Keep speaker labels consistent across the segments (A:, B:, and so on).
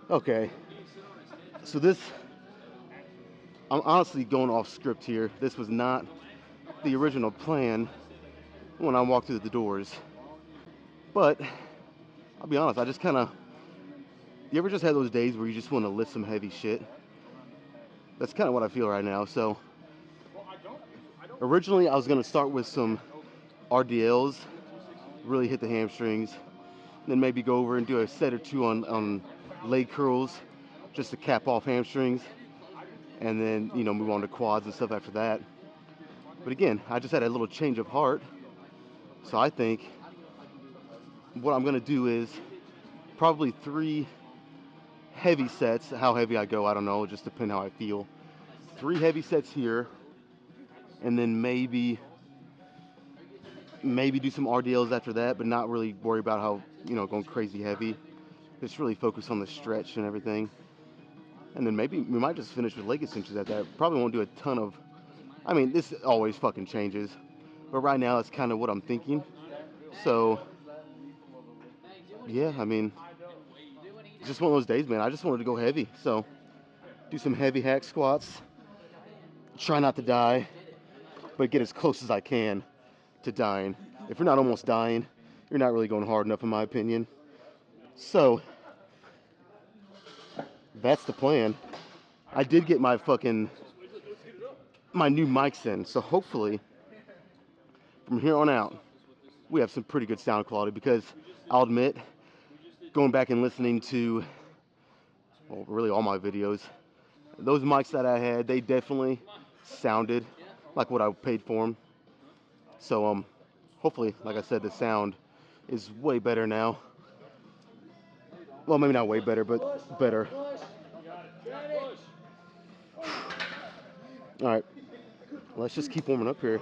A: Okay, so this, I'm honestly going off script here. This was not the original plan when I walked through the doors. But I'll be honest, I just kind of, you ever just had those days where you just want to lift some heavy shit? That's kind of what I feel right now. So originally I was going to start with some RDLs, really hit the hamstrings, then maybe go over and do a set or two on leg curls just to cap off hamstrings, and then, you know, move on to quads and stuff after that. But again, I just had a little change of heart. So I think what I'm going to do is probably 3 heavy sets. How heavy I go, I don't know, just depend how I feel. 3 heavy sets here, and then maybe do some RDLs after that, but not really worry about how, you know, going crazy heavy. Just really focus on the stretch and everything. And then maybe we might just finish with leg extensions at that. Probably won't do a ton of, I mean, this always fucking changes, but right now that's kind of what I'm thinking. So yeah, I mean, it's just one of those days, man. I just wanted to go heavy. So do some heavy hack squats, try not to die, but get as close as I can to dying. If you're not almost dying, you're not really going hard enough, in my opinion. So that's the plan. I did get my new mics in, so hopefully from here on out we have some pretty good sound quality, because I'll admit, going back and listening to, well, really all my videos, those mics that I had, they definitely sounded like what I paid for them. So hopefully, like I said, the sound is way better now. Well, maybe not way better, but better. All right, let's just keep warming up here.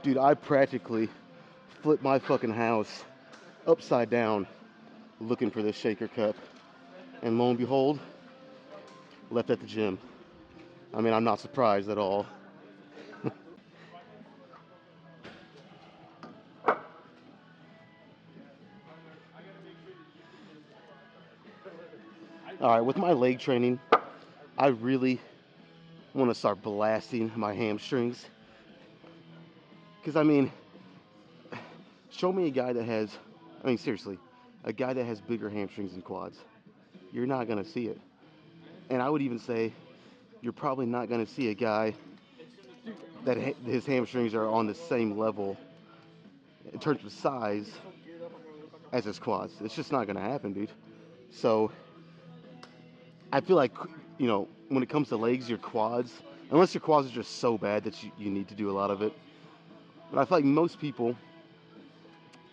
A: Dude, I practically flipped my fucking house upside down looking for this shaker cup. And lo and behold, left at the gym. I mean, I'm not surprised at all. All right, with my leg training, I really want to start blasting my hamstrings. Because, I mean, show me a guy that has, I mean, seriously, a guy that has bigger hamstrings than quads. You're not going to see it. And I would even say you're probably not going to see a guy that his hamstrings are on the same level in terms of size as his quads. It's just not going to happen, dude. So I feel like, you know, when it comes to legs, your quads, unless your quads are just so bad that you need to do a lot of it. But I feel like most people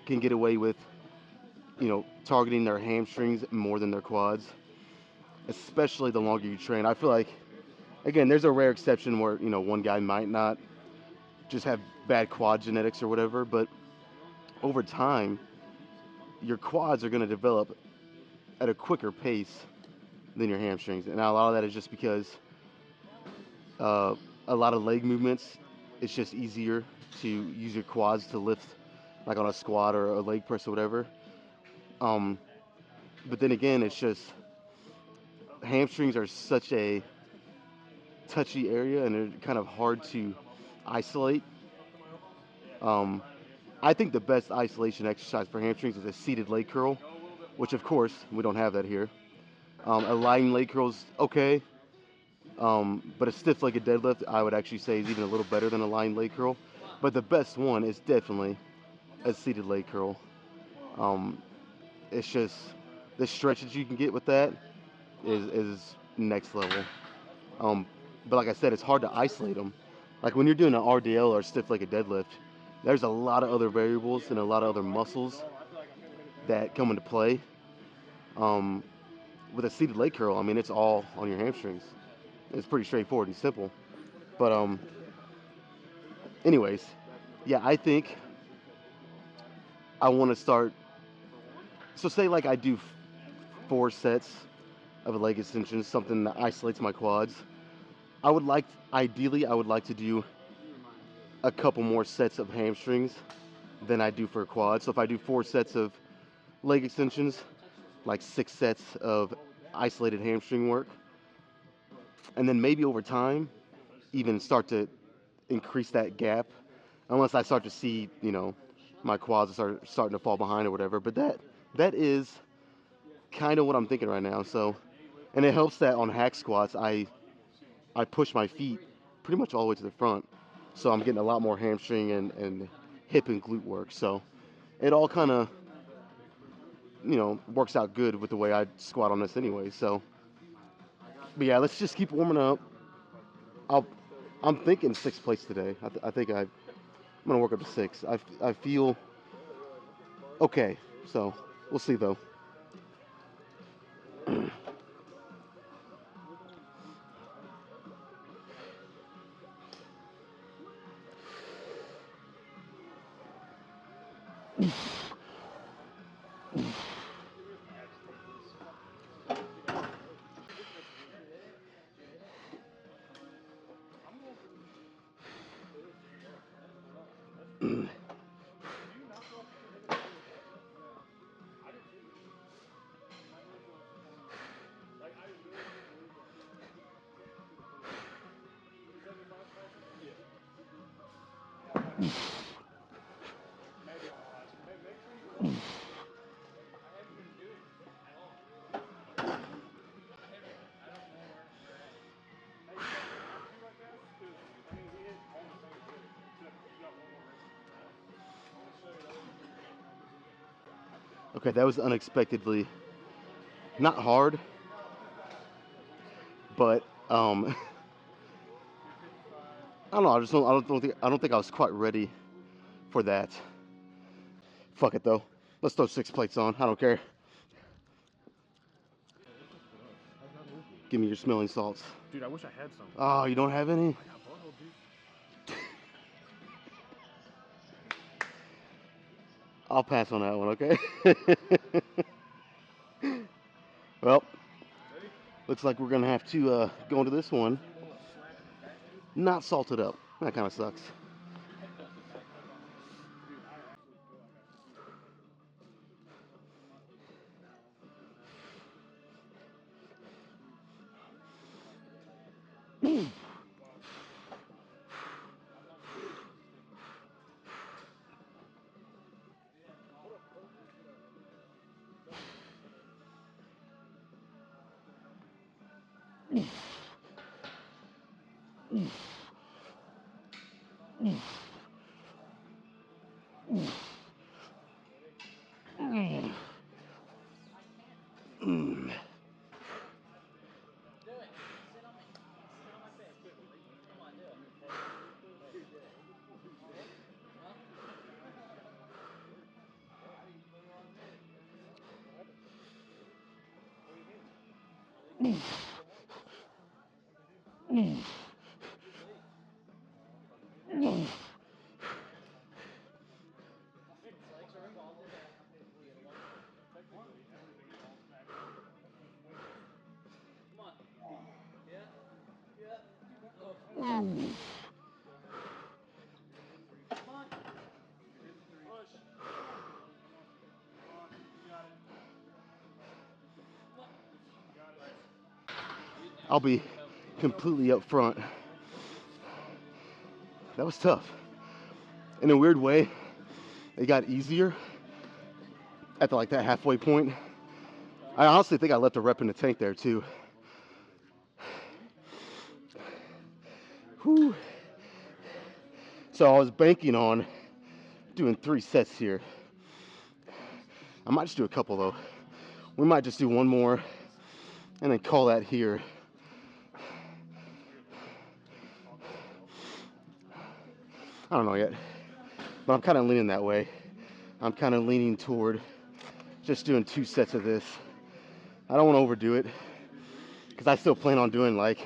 A: can get away with, you know, targeting their hamstrings more than their quads, especially the longer you train. I feel like, again, there's a rare exception where, you know, one guy might not just have bad quad genetics or whatever, but over time, your quads are going to develop at a quicker pace than your hamstrings. And now a lot of that is just because a lot of leg movements, it's just easier to use your quads to lift, like on a squat or a leg press or whatever. But then again, it's just hamstrings are such a touchy area, and they're kind of hard to isolate. Um, I think the best isolation exercise for hamstrings is a seated leg curl, which of course we don't have that here. A lying leg curl's okay, but a stiff-legged deadlift I would actually say is even a little better than a lying leg curl. But the best one is definitely a seated leg curl. Um, it's just the stretch that you can get with that is next level. Um, but like I said, it's hard to isolate them. Like when you're doing an RDL or stiff-legged deadlift, there's a lot of other variables and a lot of other muscles that come into play. Um, with a seated leg curl, I mean, it's all on your hamstrings. It's pretty straightforward and simple. But anyways, yeah, I think I want to start. So say like I do 4 sets of a leg extension, something that isolates my quads. I would like, ideally, I would like to do a couple more sets of hamstrings than I do for a quad. So if I do 4 sets of leg extensions, like 6 sets of isolated hamstring work, and then maybe over time, even start to increase that gap, unless I start to see, my quads are starting to fall behind or whatever. But that is kind of what I'm thinking right now. So, and it helps that on hack squats, I push my feet pretty much all the way to the front. So I'm getting a lot more hamstring and hip and glute work. So it all kind of, works out good with the way I squat on this anyway. So, but yeah, let's just keep warming up. I'll, I'm thinking 6 plates today. I think I'm going to work up to 6. I feel okay. So we'll see though. Okay, that was unexpectedly not hard, but I don't know. I don't think I was quite ready for that. Fuck it though. Let's throw 6 plates on. I don't care. Give me your smelling salts.
B: Dude, I wish I had some.
A: Oh, you don't have any?
B: I got butthole, dude.
A: I'll pass on that one, okay? Well, looks like we're gonna have to go into this one not salted up. That kind of sucks. I'll be completely up front. That was tough. in a weird way, it got easier at like that halfway point. I honestly think I left a rep in the tank there too. Whew. So I was banking on doing 3 sets here. I might just do a couple though. We might just do one more and then call that here. I don't know yet, but I'm kind of leaning that way. I'm kind of leaning toward just doing 2 sets of this. I don't want to overdo it because I still plan on doing like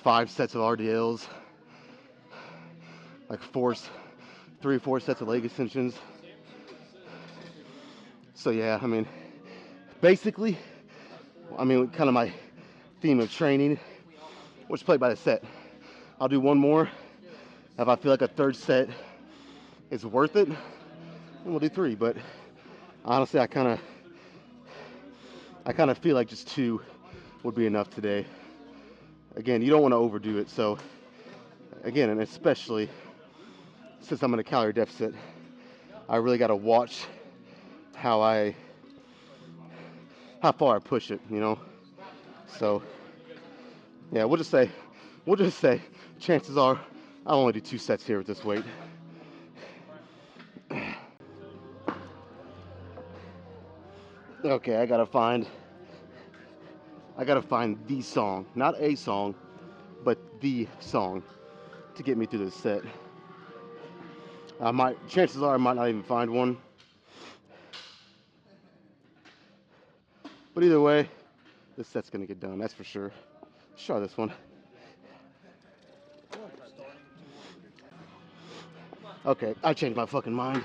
A: 5 sets of RDLs, like 3 or 4 sets of leg extensions. So yeah, I mean, basically, kind of my theme of training, which play by the set. I'll do one more. If I feel like a 3rd set is worth it, then we'll do 3. But honestly, I kind of feel like just 2 would be enough today. Again, you don't want to overdo it. So again, and especially since I'm in a calorie deficit, I really got to watch how far I push it, you know. So yeah, we'll just say chances are I'll only do 2 sets here with this weight. Okay, I gotta find the song, not a song, but the song to get me through this set. Chances are I might not even find one. But either way, this set's gonna get done, that's for sure. Let's try this one. Okay, I changed my fucking mind.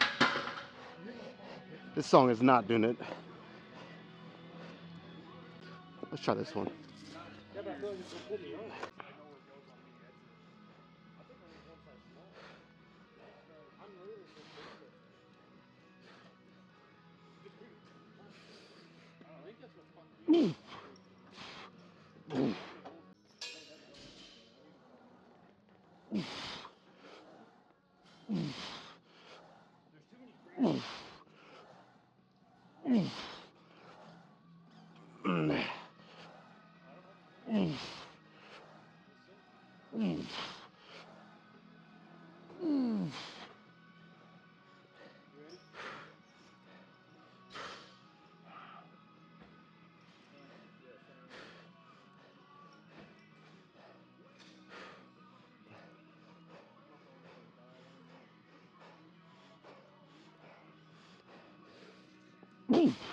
A: This song is not doing it. Let's try this one.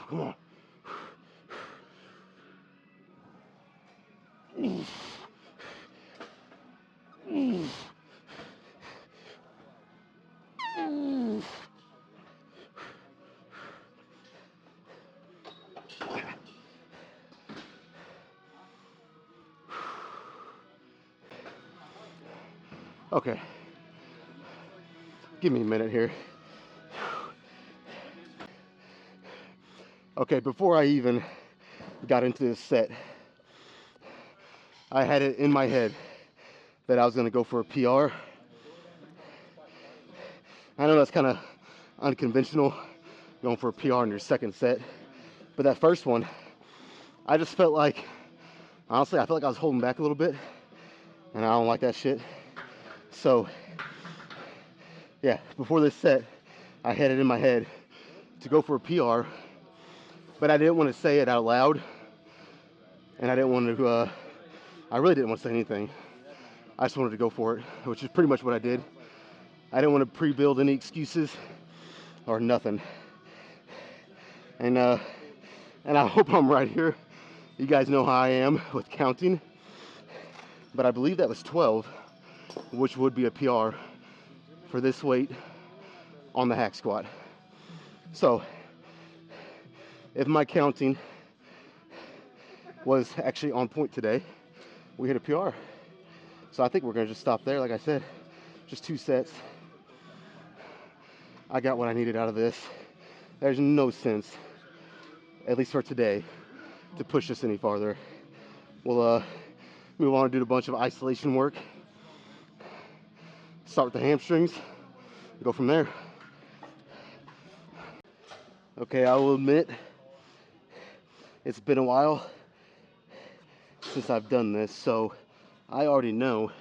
A: Come on. Okay. Give me a minute here. Okay, before I even got into this set, I had it in my head that I was going to go for a PR. I know that's kind of unconventional, going for a PR in your 2nd set, but that first one, I just felt like, honestly, I felt like I was holding back a little bit, and I don't like that shit. So, yeah, before this set, I had it in my head to go for a PR, but I didn't want to say it out loud, and I didn't want to, I really didn't want to say anything. I just wanted to go for it, which is pretty much what I did. I didn't want to pre-build any excuses or nothing. And I hope I'm right here. You guys know how I am with counting, but I believe that was 12, which would be a PR for this weight on the hack squat. So if my counting was actually on point today, we hit a PR. So I think we're gonna just stop there. Like I said, just 2 sets. I got what I needed out of this. There's no sense, at least for today, to push this any farther. We'll move on to do a bunch of isolation work. Start with the hamstrings, Go from there. Okay, I will admit, it's been a while since I've done this, so I already know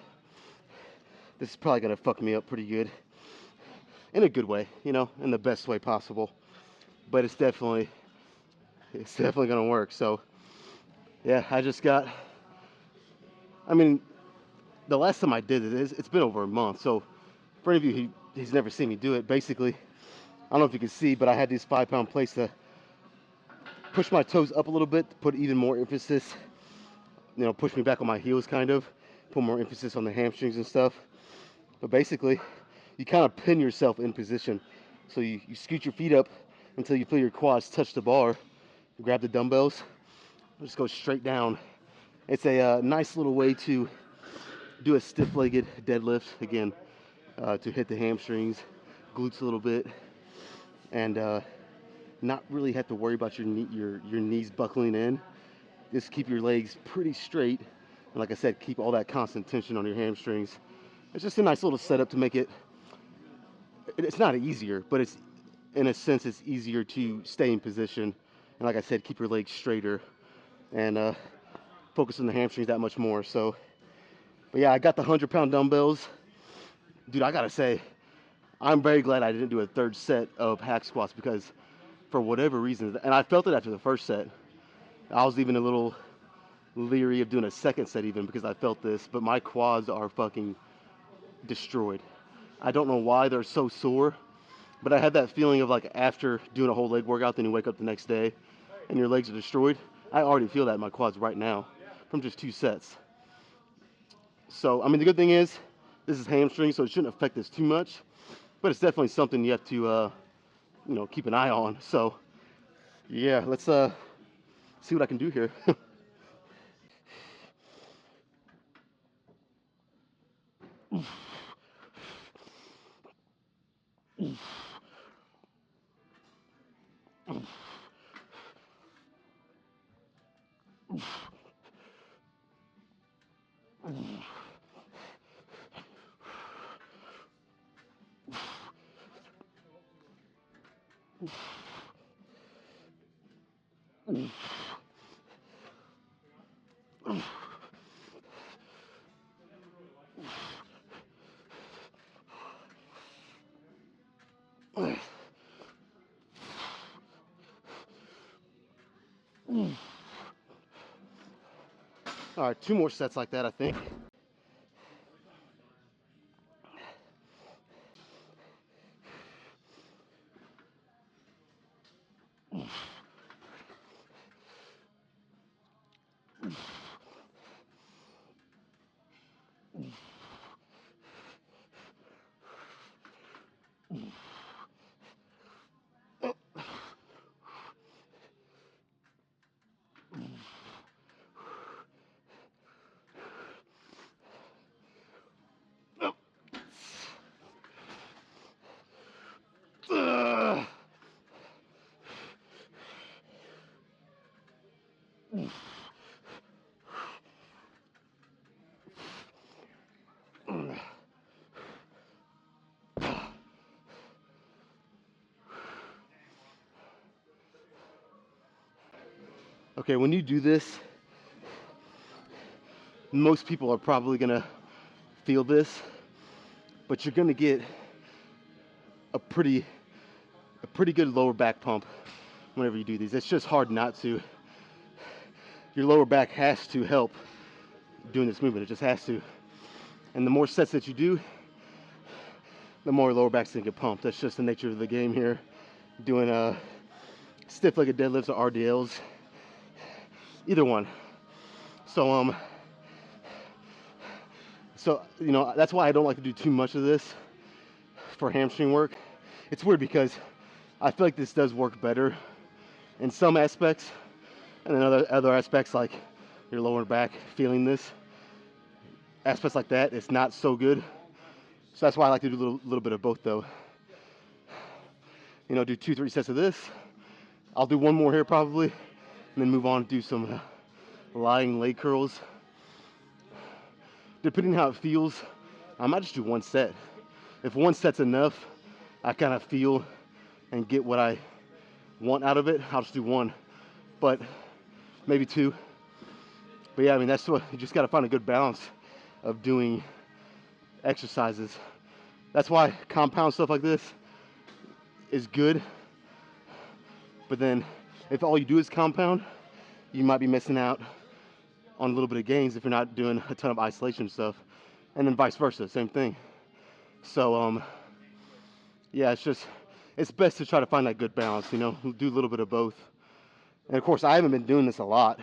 A: this is probably gonna fuck me up pretty good. In a good way, you know, in the best way possible. But it's definitely gonna work. So yeah, I mean, the last time I did it, it's been over a month. So for any of you who's never seen me do it, basically, I don't know if you can see, but I had these 5-pound plates to push my toes up a little bit, to put even more emphasis, you know, push me back on my heels kind of, put more emphasis on the hamstrings and stuff. But basically, you kind of pin yourself in position. So you scoot your feet up until you feel your quads touch the bar, grab the dumbbells, just go straight down. It's a nice little way to do a stiff-legged deadlift, again, to hit the hamstrings, glutes a little bit, and not really have to worry about your knees buckling in. Just keep your legs pretty straight, and like I said, keep all that constant tension on your hamstrings. It's just a nice little setup to make it, it's not easier, but it's, in a sense, it's easier to stay in position. And like I said, keep your legs straighter and focus on the hamstrings that much more. So, but yeah, I got the 100-pound dumbbells. Dude, I gotta say, I'm very glad I didn't do a third set of hack squats because for whatever reason, and I felt it after the first set, I was even a little leery of doing a second set even because I felt this, but my quads are fucking destroyed. I don't know why they're so sore, but I had that feeling of like after doing a whole leg workout, then you wake up the next day and your legs are destroyed. I already feel that in my quads right now from just 2 sets. So, I mean, the good thing is this is hamstring, so it shouldn't affect this too much, but it's definitely something you have to, you know, keep an eye on. So, yeah, let's see what I can do here. All right, 2 more sets like that, I think. Okay, when you do this, most people are probably gonna feel this, but you're gonna get a pretty good lower back pump whenever you do these. It's just hard not to. Your lower back has to help doing this movement. It just has to. And the more sets that you do, the more lower back's gonna get pumped. That's just the nature of the game here. Doing stiff-legged deadlifts or RDLs, either one. So you know, that's why I don't like to do too much of this for hamstring work. It's weird because I feel like this does work better in some aspects, and in other aspects, like your lower back feeling this, aspects like that, it's not so good. So that's why I like to do a little bit of both, though. You know, do 2-3 sets of this. I'll do one more here probably, and then move on to do some lying leg curls. Depending how it feels, I might just do 1 set. If 1 set's enough, I kind of feel and get what I want out of it, I'll just do one, but maybe two. But yeah, I mean, that's what you just got to find a good balance of doing exercises. That's why compound stuff like this is good. But then if all you do is compound, you might be missing out on a little bit of gains if you're not doing a ton of isolation stuff. And then vice versa, same thing. So yeah, it's best to try to find that good balance, you know, do a little bit of both. And of course, I haven't been doing this a lot,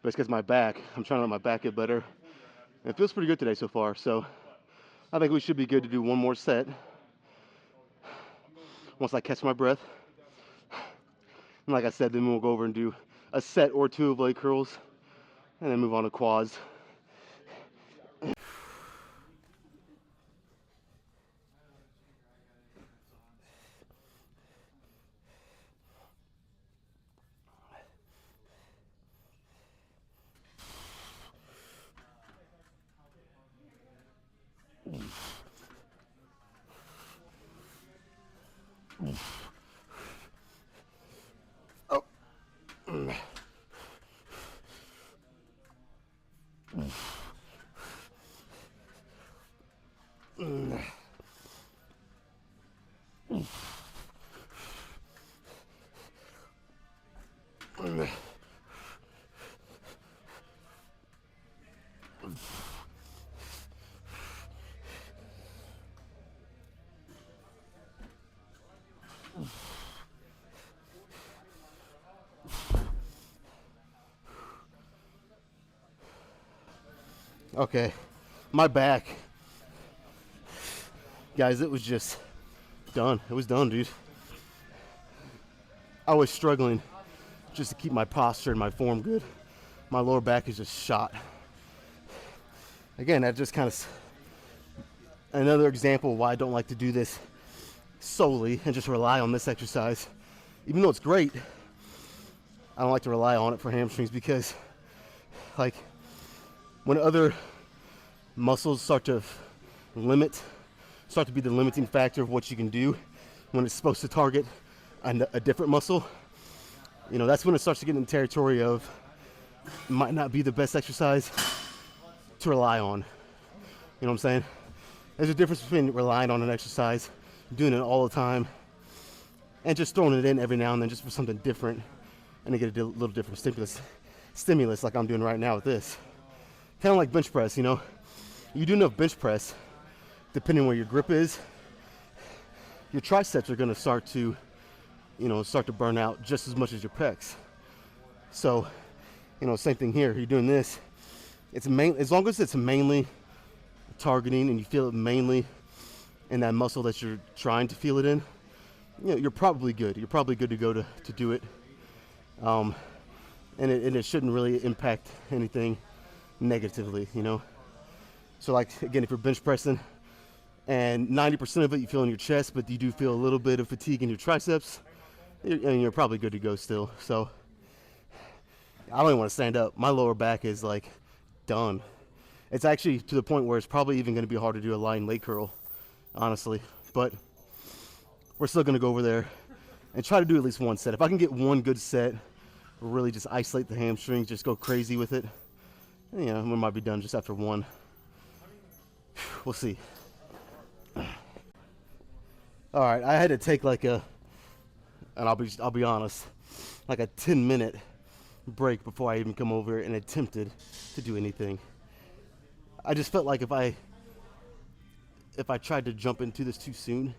A: but it's because my back. I'm trying to let my back get better. And it feels pretty good today so far. So I think we should be good to do one more set once I catch my breath. And like I said, then we'll go over and do a set or two of leg curls and then move on to quads. Oh. Okay, my back, guys, it was just done. It was done, dude. I was struggling just to keep my posture and my form good. My lower back is just shot. Again, that just kind of another example of why I don't like to do this solely and just rely on this exercise. Even though it's great, I don't like to rely on it for hamstrings because, like, when other muscles start to be the limiting factor of what you can do when it's supposed to target a different muscle, you know, that's when it starts to get in the territory of might not be the best exercise to rely on. You know what I'm saying? There's a difference between relying on an exercise, doing it all the time, and just throwing it in every now and then just for something different and to get a little different stimulus like I'm doing right now with this. Kind of like bench press, you know. You do enough bench press, depending on where your grip is, your triceps are going to start to burn out just as much as your pecs. So, you know, same thing here. You're doing this. It's as long as it's mainly targeting and you feel it mainly in that muscle that you're trying to feel it in, you know, you're probably good. You're probably good to go to do it. And it shouldn't really impact anything negatively, you know. So, like, again, if you're bench pressing and 90% of it you feel in your chest, but you do feel a little bit of fatigue in your triceps, you're probably good to go still. So I don't even want to stand up. My lower back is like done. It's actually to the point where it's probably even going to be hard to do a lying leg curl, honestly. But we're still going to go over there and try to do at least one set. If I can get one good set, really just isolate the hamstrings, just go crazy with it, you know, we might be done just after one. We'll see. All right, I had to take like and I'll be honest, like a 10-minute break before I even come over and attempted to do anything. I just felt like if I tried to jump into this too soon,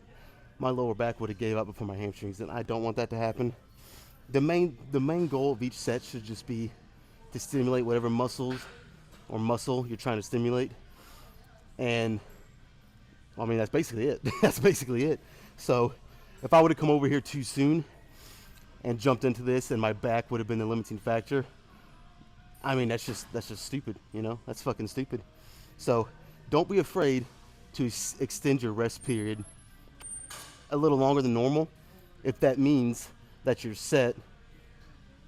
A: my lower back would have gave up before my hamstrings, and I don't want that to happen. The main goal of each set should just be to stimulate whatever muscle you're trying to stimulate. And I mean, that's basically it. That's basically it. So if I would have come over here too soon and jumped into this and my back would have been the limiting factor, I mean, that's just stupid, you know? That's fucking stupid. So don't be afraid to extend your rest period a little longer than normal if that means that your set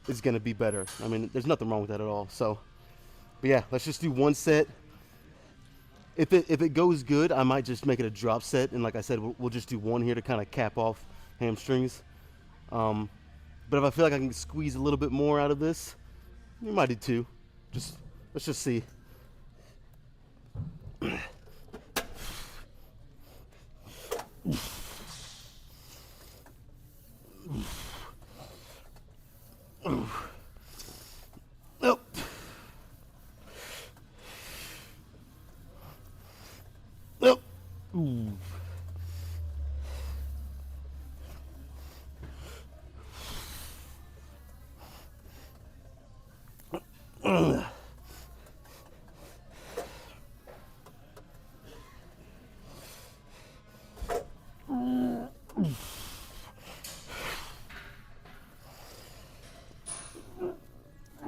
A: is going to be better. I mean, there's nothing wrong with that at all. So, but yeah, let's just do one set If it goes good, I might just make it a drop set, and like I said, we'll just do one here to kind of cap off hamstrings. But if I feel like I can squeeze a little bit more out of this, we might do two. Let's just see. Nope. Nope. Ooh.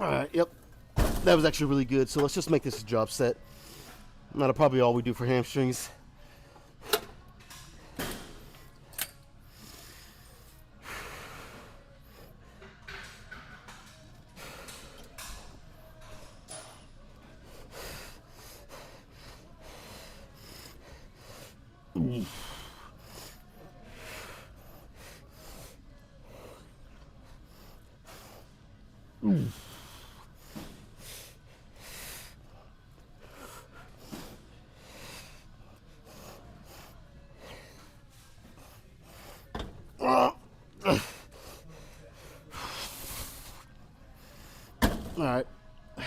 A: Alright, yep. That was actually really good. So let's just make this a drop set. That'll probably all we do for hamstrings. Alright. That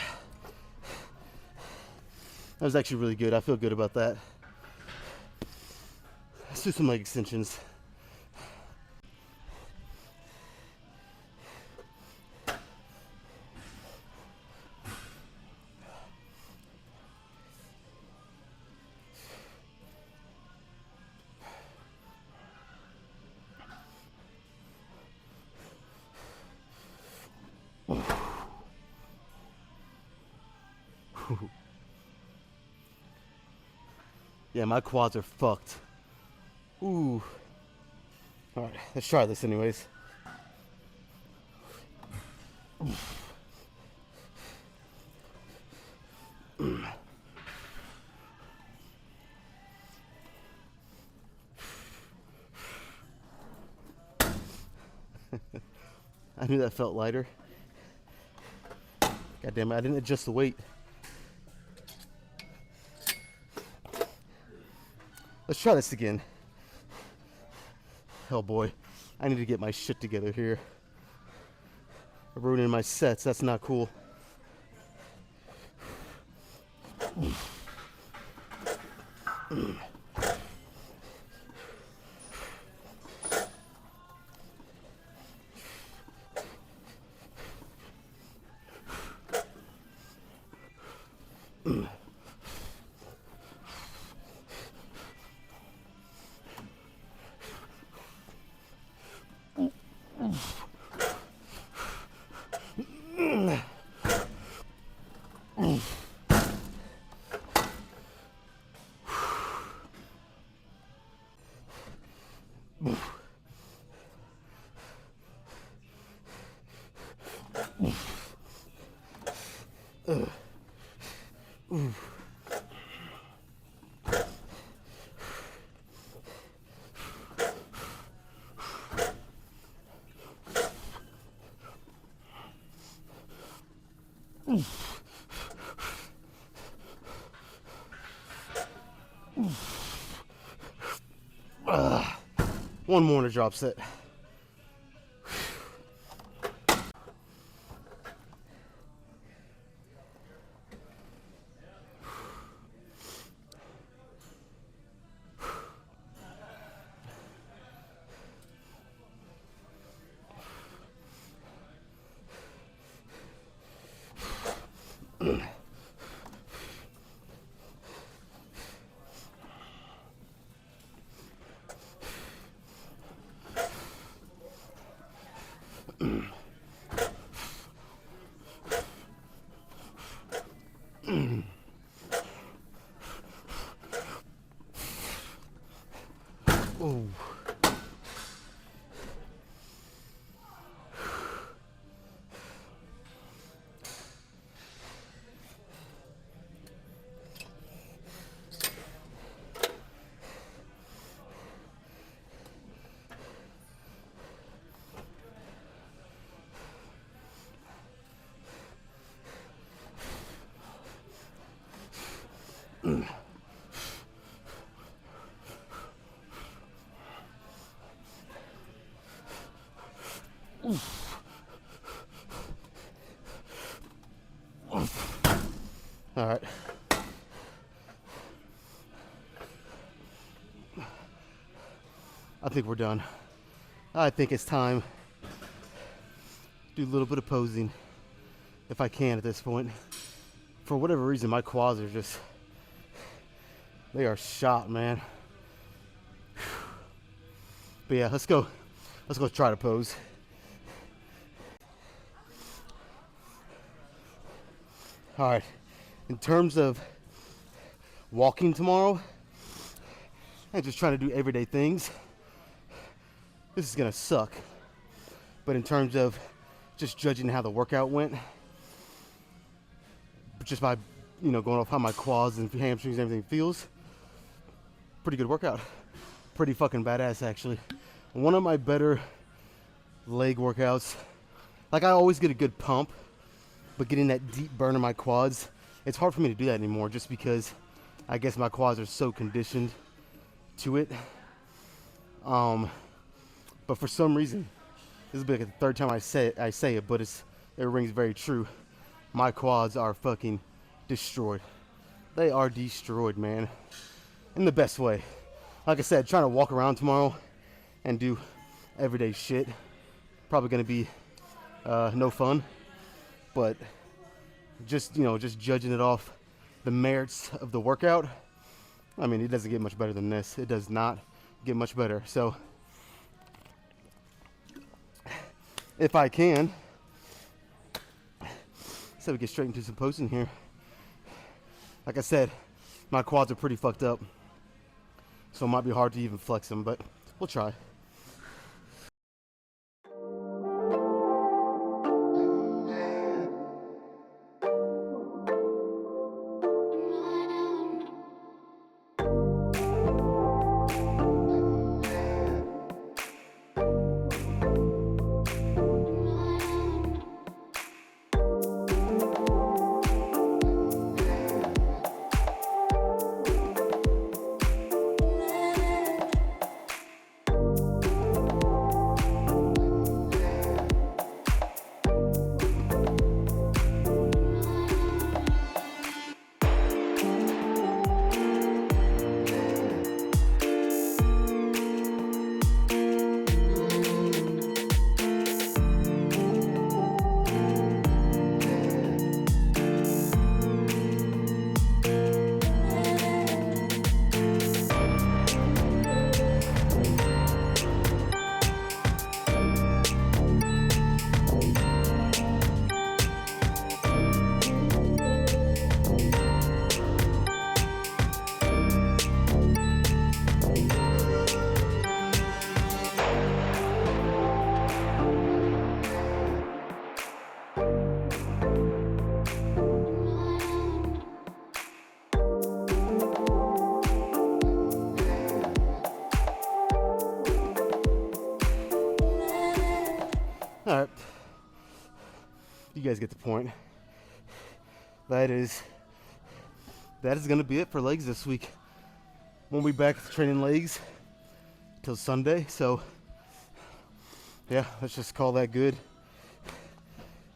A: was actually really good. I feel good about that. Let's do some leg extensions. Yeah, my quads are fucked. Ooh. Alright, let's try this anyways. I knew that felt lighter. God damn it, I didn't adjust the weight. Let's try this again. Oh boy, I need to get my shit together here. I'm ruining my sets, that's not cool. One more in a drop set. All right. I think we're done. I think it's time to do a little bit of posing if I can at this point. For whatever reason, my quads are just, they are shot, man. But yeah, let's go try to pose. All right, in terms of walking tomorrow and just trying to do everyday things, this is gonna suck. But in terms of just judging how the workout went, just by, going off how my quads and hamstrings and everything feels, pretty good workout. Pretty fucking badass, actually. One of my better leg workouts. Like, I always get a good pump, but getting that deep burn in my quads, it's hard for me to do that anymore just because I guess my quads are so conditioned to it. But for some reason, this will be like the third time I say it, but it rings very true. My quads are fucking destroyed. They are destroyed, man. In the best way. Like I said, trying to walk around tomorrow and do everyday shit, probably gonna be no fun. But just judging it off the merits of the workout, I mean, it doesn't get much better than this. It does not get much better. So if I can, so we get straight into some posing here. Like I said, my quads are pretty fucked up, so it might be hard to even flex them, but we'll try. All right, you guys get the point. That is gonna be it for legs this week. Won't be back training legs till Sunday, so yeah, let's just call that good.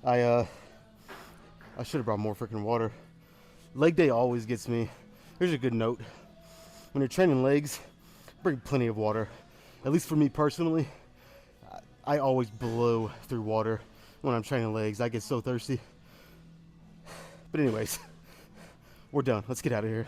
A: I should have brought more freaking water. Leg day always gets me. Here's a good note: when you're training legs, bring plenty of water. At least for me personally, I always blow through water when I'm training legs. I get so thirsty. But anyways, we're done. Let's get out of here.